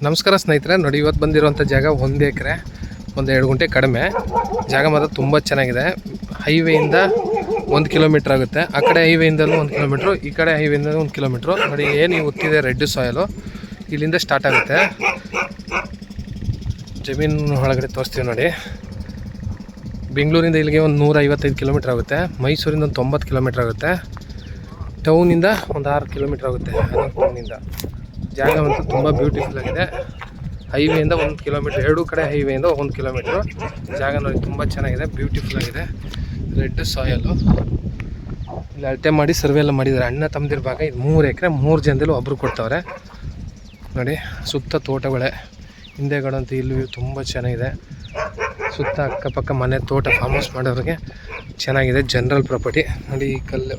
ನಮಸ್ಕಾರ ಸ್ನೇಹಿತರೆ, ನೋಡಿ ಇವತ್ತು ಬಂದಿರುವಂಥ ಜಾಗ 1 ಎಕರೆ 1-2 ಗುಂಟೆ ಕಡಿಮೆ ಜಾಗ ಮಾತ್ರ ತುಂಬ ಚೆನ್ನಾಗಿದೆ. ಹೈವೇಯಿಂದ 1 ಕಿಲೋಮೀಟ್ರ್ ಆಗುತ್ತೆ. ಆ ಕಡೆ ಹೈವೇಯಿಂದಲೂ 1 ಕಿಲೋಮೀಟ್ರು, ಈ ಕಡೆ ಹೈವೇಯಿಂದಲೂ 1 ಕಿಲೋಮೀಟ್ರು. ನೋಡಿ ಏನು ಗೊತ್ತಿದೆ, ರೆಡ್ ಸಾಯಿಲು ಇಲ್ಲಿಂದ ಸ್ಟಾರ್ಟ್ ಆಗುತ್ತೆ. ಜಮೀನು ಒಳಗಡೆ ತೋರಿಸ್ತೀವಿ ನೋಡಿ. ಬೆಂಗಳೂರಿಂದ ಇಲ್ಲಿಗೆ ಒಂದು 155 ಕಿಲೋಮೀಟ್ರ್ ಆಗುತ್ತೆ. ಮೈಸೂರಿಂದ ಒಂದು 90 ಕಿಲೋಮೀಟ್ರ್ ಆಗುತ್ತೆ. ಟೌನಿಂದ ಒಂದು 6 ಕಿಲೋಮೀಟ್ರ್ ಆಗುತ್ತೆ. ಟೌನಿಂದ ಜಾಗ ಅಂತೂ ತುಂಬ ಬ್ಯೂಟಿಫುಲ್ ಆಗಿದೆ. ಹೈವೇಯಿಂದ 1 ಕಿಲೋಮೀಟ್ರ್, ಎರಡೂ ಕಡೆ ಹೈವೇಯಿಂದ 1 ಕಿಲೋಮೀಟ್ರು. ಜಾಗ ನೋಡಿ ತುಂಬ ಚೆನ್ನಾಗಿದೆ, ಬ್ಯೂಟಿಫುಲ್ ಆಗಿದೆ. ರೆಡ್ ಸಾಯಲು ಇಲ್ಲಿ ಅಳತೆ ಮಾಡಿ ಸರ್ವೆ ಎಲ್ಲ ಮಾಡಿದ್ದಾರೆ. ಅಣ್ಣ ತಮ್ಮದಿರ ಭಾಗ ಇದು 3 ಎಕರೆ 3 ಜನದಲ್ಲೂ ಒಬ್ಬರು ಕೊಡ್ತಾವ್ರೆ ನೋಡಿ. ಸುತ್ತ ತೋಟಗಳೇ, ಹಿಂದೆಗಡಂತೂ ಇಲ್ಲಿ ತುಂಬ ಚೆನ್ನಾಗಿದೆ. ಸುತ್ತ ಅಕ್ಕಪಕ್ಕ ಮನೆ, ತೋಟ, ಫಾರ್ಮ್ ಹೌಸ್ ಮಾಡೋರಿಗೆ ಚೆನ್ನಾಗಿದೆ. ಜನರಲ್ ಪ್ರಾಪರ್ಟಿ ನೋಡಿ. ಈ ಕಲ್ಲು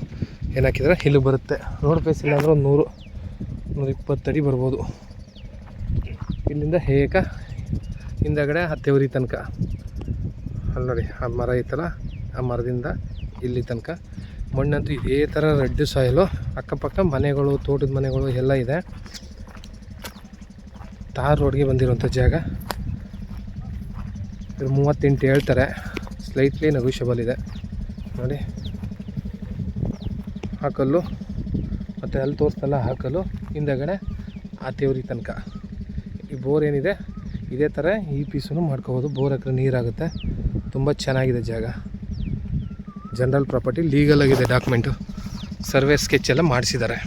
ಏನಾಕಿದ್ರೆ ಇಲ್ಲಿ ಬರುತ್ತೆ. ರೋಡ್ ಫೇಸ್ ಇಲ್ಲ ಅಂದರೆ ಒಂದು 100-120 ಅಡಿ ಬರ್ಬೋದು. ಇಲ್ಲಿಂದ ಹೇಗ ಹಿಂದಗಡೆ ಹತ್ತೆವರಿ ತನಕ ಅಲ್ಲಿ ನೋಡಿ, ಆ ಮರ ಐತಲ್ಲ, ಆ ಮರದಿಂದ ಇಲ್ಲಿ ತನಕ ಮಣ್ಣಂತೂ ಇದೇ ಥರ ರೆಡ್ ಸಾಯಿಲು. ಅಕ್ಕಪಕ್ಕ ಮನೆಗಳು, ತೋಟದ ಮನೆಗಳು ಎಲ್ಲ ಇದೆ. ತಾರ್ ರೋಡ್ಗೆ ಬಂದಿರುವಂಥ ಜಾಗ. ಇದು 38 ಹೇಳ್ತಾರೆ, ಸ್ಲೈಟ್ಲಿ ನೆಗೋಷಿಯಬಲ್ ಇದೆ ನೋಡಿ. ಹಾಕಲ್ಲು ಮತ್ತು ಅಲ್ಲಿ ತೋರಿಸ್ತಲ್ಲ ಹಾಕಲು, ಹಿಂದಗಡೆ ಆ ತೇವರಿ ತನಕ. ಈ ಬೋರ್ ಏನಿದೆ ಇದೇ ಥರ ಈ ಪೀಸನ್ನು ಮಾಡ್ಕೋಬೋದು. ಬೋರ್ ಹತ್ರ ನೀರಾಗುತ್ತೆ. ತುಂಬ ಚೆನ್ನಾಗಿದೆ ಜಾಗ. ಜನರಲ್ ಪ್ರಾಪರ್ಟಿ, ಲೀಗಲ್ ಆಗಿದೆ. ಡಾಕ್ಯುಮೆಂಟು, ಸರ್ವೆ ಸ್ಕೆಚ್ ಎಲ್ಲ ಮಾಡಿಸಿದ್ದಾರೆ.